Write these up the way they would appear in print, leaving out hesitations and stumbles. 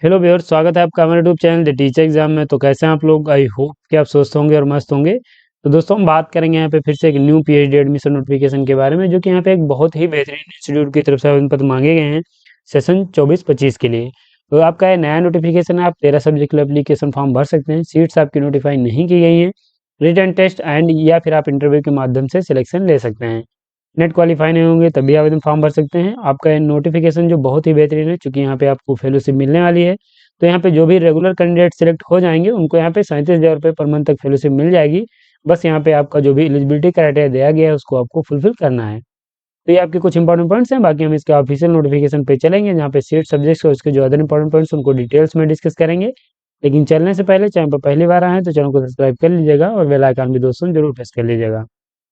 Hello viewers, स्वागत है आपका हमारे YouTube channel the teacher exam में। तो कैसे हैं आप लोग? आई होप कि आप स्वस्थ होंगे और मस्त होंगे। तो दोस्तों, हम बात करेंगे यहाँ पे फिर से एक न्यू पीएचडी एडमिशन नोटिफिकेशन के बारे में, जो कि यहाँ पे एक बहुत ही बेहतरीन इंस्टीट्यूट की तरफ से आवेदन पत्र मांगे गए हैं सेशन 24-25 के लिए। तो आपका ये नया नोटिफिकेशन है, आप 13 सब्जेक्ट के लिए एप्लीकेशन फॉर्म भर सकते हैं। सीट्स आपकी नोटिफाई नहीं की गई हैं। रिटन टेस्ट एंड या फिर आप इंटरव्यू के माध्यम से सिलेक्शन ले सकते हैं। नेट क्वालिफाई नहीं होंगे तभी आवेदन फॉर्म भर सकते हैं। आपका ये नोटिफिकेशन जो बहुत ही बेहतरीन है, चूँकि यहाँ पे आपको फेलोशिप मिलने वाली है। तो यहाँ पे जो भी रेगुलर कैंडिडेट सिलेक्ट हो जाएँगे, उनको यहाँ पे 37,000 रुपये पर मंथ तक फेलोशिप मिल जाएगी। बस यहाँ पे आपका जो भी एलिजिबिलिटी क्राइटेरिया दिया गया है, उसको आपको फुलफिल करना है। तो ये आपके कुछ इंपॉर्टेंट पॉइंट्स हैं। बाकी हम इसके ऑफिशियल नोटिफिकेशन पे चलेंगे, जहाँ पे सीट सब्जेक्ट्स और उसके जो अदर इंपॉर्टेंट पॉइंट्स उनको डिटेल्स में डिस्कस करेंगे। लेकिन चलने से पहले चैनल पर पहली बार आए हैं तो चैनल को सब्सक्राइब कर लीजिएगा और बेल आइकन भी दोस्तों जरूर प्रेस कर लीजिएगा।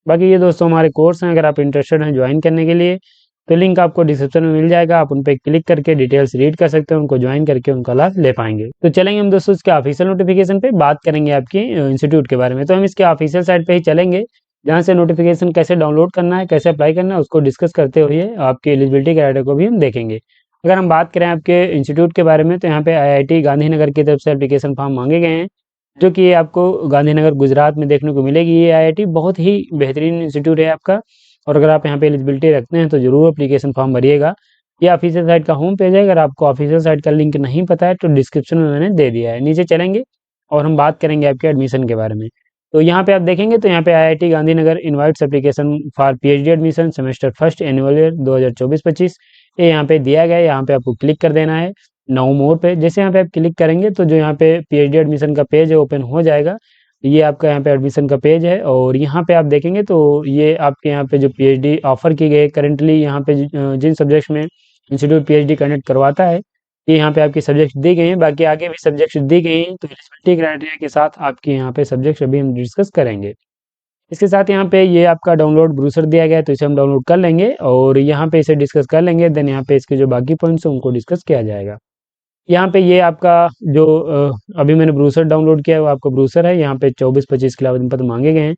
बाकी ये दोस्तों हमारे कोर्स हैं, अगर आप इंटरेस्टेड हैं ज्वाइन करने के लिए तो लिंक आपको डिस्क्रिप्शन में मिल जाएगा। आप उन पर क्लिक करके डिटेल्स रीड कर सकते हैं, उनको ज्वाइन करके उनका लाभ ले पाएंगे। तो चलेंगे हम दोस्तों इसके ऑफिशियल नोटिफिकेशन पे, बात करेंगे आपकी इंस्टीट्यूट के बारे में। तो हम इसके ऑफिशियल साइट पे ही चलेंगे, जहाँ से नोटिफिकेशन कैसे डाउनलोड करना है, कैसे अप्लाई करना है, उसको डिस्कस करते हुए आपकी एलिजिबिलिटी क्राइटेरिया को भी हम देखेंगे। अगर हम बात करें आपके इंस्टीट्यूट के बारे में, तो यहाँ पे आईआईटी गांधीनगर की तरफ से एप्लीकेशन फॉर्म मांगे गए हैं, जो कि ये आपको गांधीनगर गुजरात में देखने को मिलेगी। ये आईआईटी बहुत ही बेहतरीन इंस्टीट्यूट है आपका, और अगर आप यहाँ पे एलिजिबिलिटी रखते हैं तो जरूर एप्लीकेशन फॉर्म भरिएगा। ये ऑफिशियल साइट का होम पेज है। अगर आपको ऑफिशियल साइट का लिंक नहीं पता है तो डिस्क्रिप्शन में मैंने दे दिया है, नीचे चलेंगे और हम बात करेंगे आपके एडमिशन के बारे में। तो यहाँ पे आप देखेंगे तो यहाँ पे IIT Gandhinagar invites application for PhD admission semester first annual year 2024-25, ये यहाँ पे दिया गया है। यहाँ पे आपको क्लिक कर देना है नाउ मोर पे। जैसे यहाँ पे आप क्लिक करेंगे तो जो यहाँ पे पीएचडी एडमिशन का पेज है ओपन हो जाएगा। ये आपका यहाँ पे एडमिशन का पेज है, और यहाँ पे आप देखेंगे तो ये आपके यहाँ पे जो पीएचडी ऑफर की गई करेंटली यहाँ पे जिन सब्जेक्ट्स में इंस्टीट्यूट पीएचडी कंडक्ट करवाता है, ये यहाँ पे आपकी सब्जेक्ट दी गई हैं। बाकी आगे भी सब्जेक्ट दी गई हैं, तो एलिजिबिलिटी क्राइटेरिया के साथ आपके यहाँ पे सब्जेक्ट अभी हम डिस्कस करेंगे। इसके साथ यहाँ पे ये आपका डाउनलोड ब्रूसर दिया गया है, तो इसे हम डाउनलोड कर लेंगे और यहाँ पे इसे डिस्कस कर लेंगे। देन यहाँ पे इसके जो बाकी पॉइंट्स हैं उनको डिस्कस किया जाएगा। यहाँ पे ये आपका जो अभी मैंने ब्रूसर डाउनलोड किया है वो आपका ब्रूसर है। यहाँ पे 24-25 के लिए आवेदन पत्र मांगे गए हैं।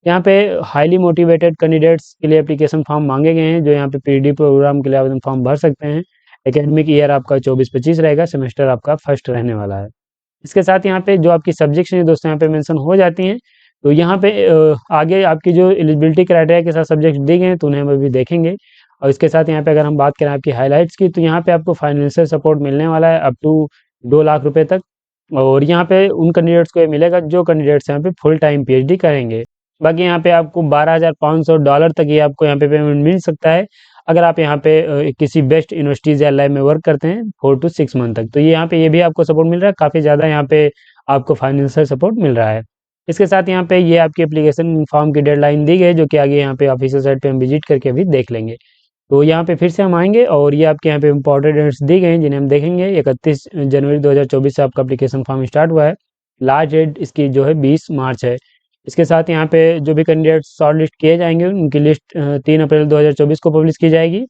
यहाँ पे हाईली मोटिवेटेड कैंडिडेट्स के लिए एप्लीकेशन फॉर्म मांगे गए हैं, जो यहाँ पे पीडी प्रोग्राम के लिए आवेदन फॉर्म भर सकते हैं। एकेडमिक ईयर आपका 24-25 रहेगा, सेमेस्टर आपका फर्स्ट रहने वाला है। इसके साथ यहाँ पे जो आपकी सब्जेक्ट्स हैं दोस्तों यहाँ पे मेंशन हो जाती हैं। तो यहाँ पे आगे आपकी जो एलिजिबिलिटी क्राइटेरिया के साथ सब्जेक्ट दी गए हैं तो उन्हें हम अभी देखेंगे। और इसके साथ यहाँ पे अगर हम बात करें आपकी हाइलाइट्स की, तो यहाँ पे आपको फाइनेंशियल सपोर्ट मिलने वाला है अप टू 2 लाख रुपए तक। और यहाँ पे उन कैंडिडेट्स को ये मिलेगा जो कैंडिडेट्स यहाँ पे फुल टाइम पीएचडी करेंगे। बाकी यहाँ पे आपको $12,500 तक ये आपको यहाँ पे पेमेंट मिल सकता है, अगर आप यहाँ पे किसी बेस्ट यूनिवर्सिटीज या लैब में वर्क करते हैं 4 to 6 मंथ तक। तो ये यहाँ पे ये भी आपको सपोर्ट मिल रहा है, काफ़ी ज़्यादा यहाँ पे आपको फाइनेंशियल सपोर्ट मिल रहा है। इसके साथ यहाँ पे ये आपकी एप्लीकेशन फॉर्म की डेडलाइन दी गई है, जो कि आगे यहाँ पे ऑफिशियल साइट पे हम विजिट करके भी देख लेंगे। तो यहाँ पे फिर से हम आएंगे और ये आपके यहाँ पे इंपॉर्टेंट डेट्स दी गई हैं जिन्हें हम देखेंगे। 31 जनवरी 2024 से आपका एप्लीकेशन फॉर्म स्टार्ट हुआ है। लास्ट डेट इसकी जो है 20 मार्च है। इसके साथ यहाँ पे जो भी कैंडिडेट शॉर्ट लिस्ट किए जाएंगे उनकी लिस्ट 3 अप्रैल 2024 को पब्लिश की जाएगी।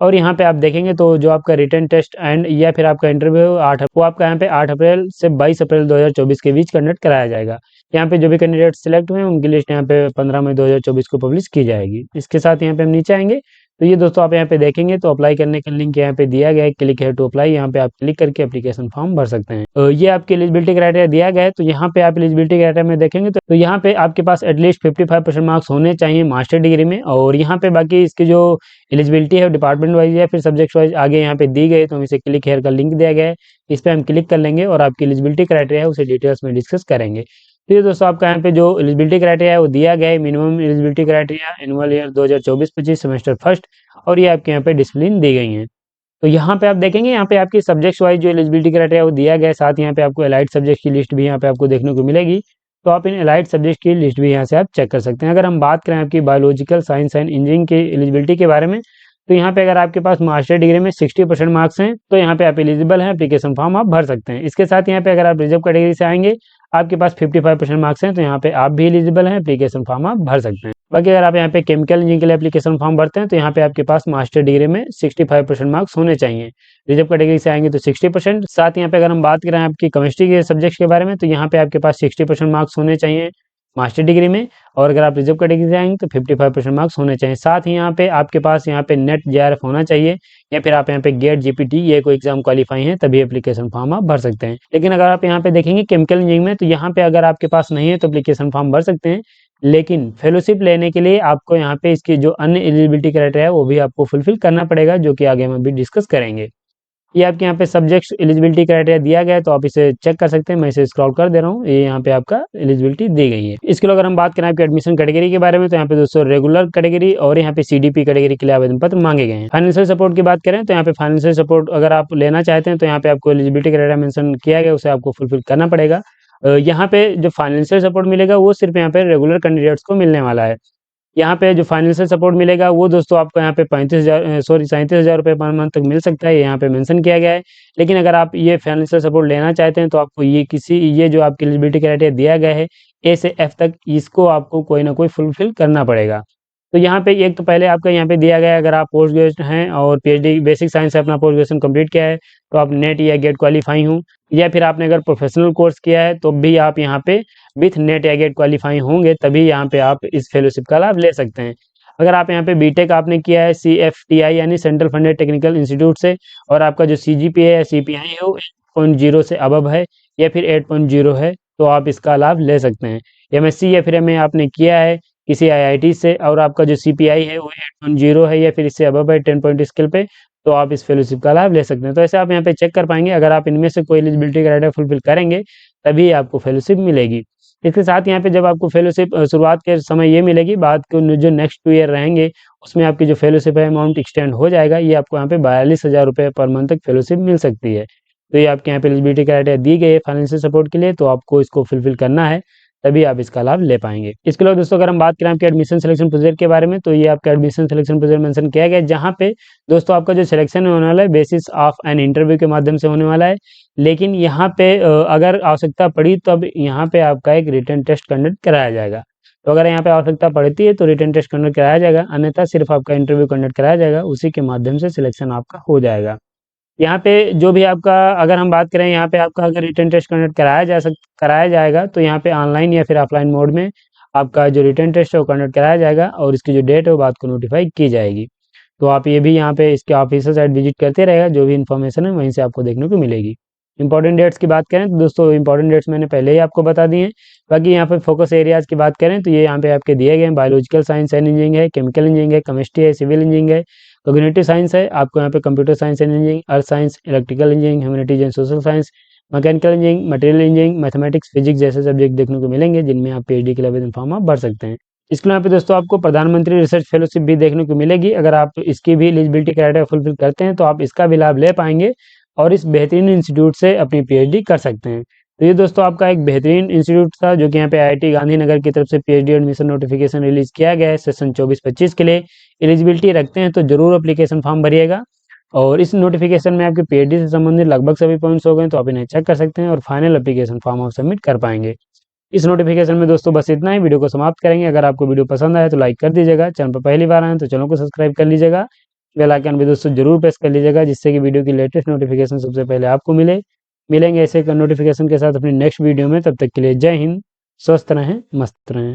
और यहाँ पे आप देखेंगे तो जो आपका रिटन टेस्ट एंड या फिर आपका इंटरव्यू वो आपका यहाँ पे 8 अप्रैल से 22 अप्रैल 2024 के बीच कंडक्ट कराया जाएगा। यहाँ पे जो भी कैंडिडेट सिलेक्ट हुए हैं उनकी लिस्ट यहाँ पे 15 मई 2024 को पब्लिश की जाएगी। इसके साथ यहाँ पे हम नीचे आएंगे तो ये दोस्तों आप यहाँ पे देखेंगे तो अप्लाई करने का लिंक यहाँ पे दिया गया है, क्लिक है टू अप्लाई। यहाँ पे आप क्लिक करके एप्लीकेशन फॉर्म भर सकते हैं। ये आपकी एलिजिबिलिटी क्राइटेरिया दिया गया है। तो यहाँ पे आप एलिजिबिलिटी क्राइटेरिया में देखेंगे तो यहाँ पे आपके पास एटलीस्ट 55% मार्क्स होने चाहिए मास्टर डिग्री में। और यहाँ पे बाकी इसकी जो एलिजिबिलिटी है डिपार्टमेंट वाइज या फिर सब्जेक्ट वाइज आगे यहाँ पे दी गई, तो हम इसे क्लिक हेयर का लिंक दिया गया है, इस पर हम क्लिक कर लेंगे और आपकी एलिजिबिलिटी क्राइटेरिया है उसे डिटेल्स में डिस्कस करेंगे। तो ये दोस्तों आपका यहाँ पे जो एलिजिबिलिटी क्राइटेरिया है वो दिया गया है। Minimum eligibility criteria annual year 2024-25 semester first, और ये आपके यहाँ पे डिसिप्लिन दी गई हैं। तो यहाँ पे आप देखेंगे यहाँ पे आपकी सब्जेक्ट्स वाइज जो एलिजिबिलिटी क्राइटेरिया वो दिया गया है। साथ यहाँ पे आपको एलाइड सब्जेक्ट की लिस्ट भी यहाँ पे आपको देखने को मिलेगी। तो आप इन एलाइड सब्जेक्ट की लिस्ट भी यहाँ से आप चेक कर सकते हैं। अगर हम बात करें आपकी बायोलॉजिकल साइंस एंड इंजीनियरिंग की एलिजिबिलिटी के बारे में, तो यहाँ पे अगर आपके पास मास्टर डिग्री में 60% मार्क्स हैं तो यहाँ पे आप एलिजिबल हैं, एप्लीकेशन फॉर्म आप भर सकते हैं। इसके साथ यहाँ पे अगर आप रिजर्व कैटेगरी से आएंगे, आपके पास 55% मार्क्स हैं, तो यहाँ पे आप भी एलिजिबल हैं, एप्लीकेशन फॉर्म आप भर सकते हैं। बाकी अगर आप यहाँ पे केमिकल इंजीनियरिंग के लिए एप्लीकेशन फॉर्म भरते हैं तो यहाँ पे आपके पास मास्टर डिग्री में 65% मार्क्स होने चाहिए। रिजर्व कैटेगरी से आएंगे तो 60%। साथ यहाँ पे अगर हम बात करें आपकी केमिस्ट्री के सब्जेक्ट के बारे में, तो यहाँ पे आपके पास 60% मार्क्स होने चाहिए। मास्टर डिग्री में, और अगर आप रिजर्व कैटेगरी से आएंगे तो 55% मार्क्स होने चाहिए। साथ ही यहाँ पे आपके पास यहाँ पे नेट जेआरएफ होना चाहिए, या फिर आप यहाँ पे गेट जीपीटी ये कोई एग्जाम क्वालिफाई है तभी एप्लीकेशन फॉर्म आप भर सकते हैं। लेकिन अगर आप यहाँ पे देखेंगे केमिकल इंजीनियरिंग में, तो यहाँ पे अगर आपके पास नहीं है तो एप्लीकेशन फॉर्म भर सकते हैं, लेकिन फेलोशिप लेने के लिए आपको यहाँ पे इसकी जो अन्य एलिजिबिलिटी क्राइटेरिया है वो भी आपको फुलफिल करना पड़ेगा, जो कि आगे हम अभी डिस्कस करेंगे। ये आपके यहाँ पे सब्जेक्ट एलिजिबिलिटी क्राइटेरिया दिया गया है, तो आप इसे चेक कर सकते हैं। मैं इसे स्क्रॉल कर दे रहा हूँ, ये यहाँ पे आपका एलिजिबिलिटी दी गई है। इसके अलावा अगर हम बात करें आपके एडमिशन कैटेगरी के बारे में, तो यहाँ पे दोस्तों रेगुलर कैटेगरी और यहाँ पे सीडीपी कैटेगरी के लिए आवेदन पत्र मांगे गए हैं। फाइनेंशियल सपोर्ट की बात करें तो यहाँ पे फाइनेंशियल सपोर्ट अगर आप लेना चाहते हैं तो यहाँ पे आपको एलिजिबिलिटी क्राइटेरिया मेंशन किया गया, उसे आपको फुलफिल करना पड़ेगा। यहाँ पे जो फाइनेंशियल सपोर्ट मिलेगा वो सिर्फ यहाँ पे रेगुलर कैंडिडेट्स को मिलने वाला है। यहाँ पे जो फाइनेंशियल सपोर्ट मिलेगा वो दोस्तों आपको यहाँ पे 37,000 रुपये पर मंथ तक मिल सकता है, ये यहाँ पे मेंशन किया गया है। लेकिन अगर आप ये फाइनेंशियल सपोर्ट लेना चाहते हैं तो आपको ये जो आपकी एलिजिबिलिटी क्राइटेरिया दिया गया है ए से एफ तक, इसको आपको कोई ना कोई फुलफिल करना पड़ेगा। तो यहाँ पे एक तो पहले आपका यहाँ पे दिया गया है, अगर आप पोस्ट ग्रेजुएट हैं और पीएचडी बेसिक साइंस से अपना पोस्ट ग्रेजुएशन कंप्लीट किया है तो आप नेट या गेट क्वालिफाई हों, या फिर आपने अगर प्रोफेशनल कोर्स किया है तो भी आप यहाँ पे विथ नेट या गेट क्वालिफाई होंगे, तभी यहाँ पे आप इस फेलोशिप का लाभ ले सकते हैं। अगर आप यहाँ पे बीटेक आपने किया है CFTI यानी सेंट्रल फंडेड टेक्निकल इंस्टीट्यूट से, और आपका जो CGPA या CPI है वो 8.0 से अबव है या फिर 8.0 है, तो आप इसका लाभ ले सकते हैं। MSc या फिर MA आपने किया है किसी IIT से और आपका जो CPI है वो 8.0 है या फिर इससे अबव है 10 पॉइंट स्केल पे, तो आप इस फेलोशिप का लाभ ले सकते हैं। तो ऐसे आप यहाँ पे चेक कर पाएंगे, अगर आप इनमें से कोई एलिजिबिलिटी क्राइटेरिया फुलफिल करेंगे तभी आपको फेलोशिप मिलेगी। इसके साथ यहाँ पे जब आपको फेलोशिप शुरुआत के समय ये मिलेगी, बाद के जो नेक्स्ट 2 ईयर रहेंगे उसमें आपकी जो फेलोशिप है अमाउंट एक्सटेंड हो जाएगा, ये आपको यहाँ पे 42,000 रुपये पर मंथ तक फेलोशिप मिल सकती है। तो ये आपके यहाँ पे एलिजिबिलिटी क्राइटेरिया दी गई है फाइनेंशियल सपोर्ट के लिए, तो आपको इसको फुलफिल करना है तभी आप इसका लाभ ले पाएंगे। इसके अलावा दोस्तों अगर हम बात करें आपके एडमिशन सिलेक्शन प्रोसीजर के बारे में, तो ये आपका एडमिशन सिलेक्शन प्रोसीजर मेंशन किया गया है, जहाँ पे दोस्तों आपका जो सिलेक्शन होने वाला है बेसिस ऑफ एन इंटरव्यू के माध्यम से होने वाला है। लेकिन यहाँ पे अगर आवश्यकता पड़ी तो अब यहाँ पे आपका एक रिटन टेस्ट कंडक्ट कराया जाएगा। तो अगर यहाँ पे आवश्यकता पड़ती है तो रिटन टेस्ट कंडक्ट कराया जाएगा, अन्यथा सिर्फ आपका इंटरव्यू कंडक्ट कराया जाएगा, उसी के माध्यम से सिलेक्शन आपका हो जाएगा। यहाँ पे जो भी आपका अगर हम बात करें यहाँ पे आपका अगर रिटन टेस्ट कंडक्ट कराया जाएगा तो यहाँ पे ऑनलाइन या फिर ऑफलाइन मोड में आपका जो रिटन टेस्ट है वो कंडक्ट कराया जाएगा, और इसकी जो डेट है वो बात को नोटिफाई की जाएगी। तो आप ये भी यहाँ पे इसके ऑफिशियल साइट विजिट करते रहेगा, जो भी इन्फॉर्मेशन है वहीं से आपको देखने को मिलेगी। इंपॉर्टेंट डेट्स की बात करें तो दोस्तों इंपॉर्टेंट डेट्स मैंने पहले ही आपको बता दिए हैं। बाकी यहाँ पे फोकस एरियाज की बात करें तो ये यहाँ पे आपके दिए गए हैं, बायोलॉजिकल साइंस एंड इंजीनियरिंग है, केमिकल इंजीनियरिंग है, केमिस्ट्री है, सिविल इंजीनियरिंग है, कॉग्निटिव साइंस है, आपको यहाँ पे computer science and engineering, earth science, electrical engineering, humanities and social science, mechanical engineering, material engineering, mathematics, physics जैसे सब्जेक्ट देखने को मिलेंगे, जिनमें आप पीएचडी के लिए आवेदन फॉर्म आप भर सकते हैं। इसके यहाँ पे दोस्तों आपको प्रधानमंत्री रिसर्च फेलोशिप भी देखने को मिलेगी। अगर आप इसकी भी एलिजिबिलिटी क्राइटेरिया फुलफिल करते हैं तो आप इसका भी लाभ ले पाएंगे और इस बेहतरीन इंस्टीट्यूट से अपनी पीएचडी कर सकते हैं। तो ये दोस्तों आपका एक बेहतरीन इंस्टीट्यूट था, जो कि यहाँ पे IIT गांधीनगर की तरफ से पीएचडी एडमिशन नोटिफिकेशन रिलीज किया गया है सेशन 24-25 के लिए। एलिजिबिलिटी रखते हैं तो जरूर एप्लीकेशन फॉर्म भरिएगा, और इस नोटिफिकेशन में आपके पीएचडी से संबंधित लगभग सभी पॉइंट्स हो गए, तो आप इन्हें चेक कर सकते हैं और फाइनल एप्लीकेशन फॉर्म आप सबमिट कर पाएंगे। इस नोटिफिकेशन में दोस्तों बस इतना ही, वीडियो को समाप्त करेंगे। अगर आपको वीडियो पसंद आए तो लाइक कर दीजिएगा, चैनल पर पहली बार आए तो चैनल को सब्सक्राइब कर लीजिएगा, बेल आइकन भी दोस्तों जरूर प्रेस कर लीजिएगा, जिससे कि वीडियो की लेटेस्ट नोटिफिकेशन सबसे पहले आपको मिलेंगे ऐसे नोटिफिकेशन के साथ अपनी नेक्स्ट वीडियो में। तब तक के लिए जय हिंद, स्वस्थ रहें, मस्त रहें।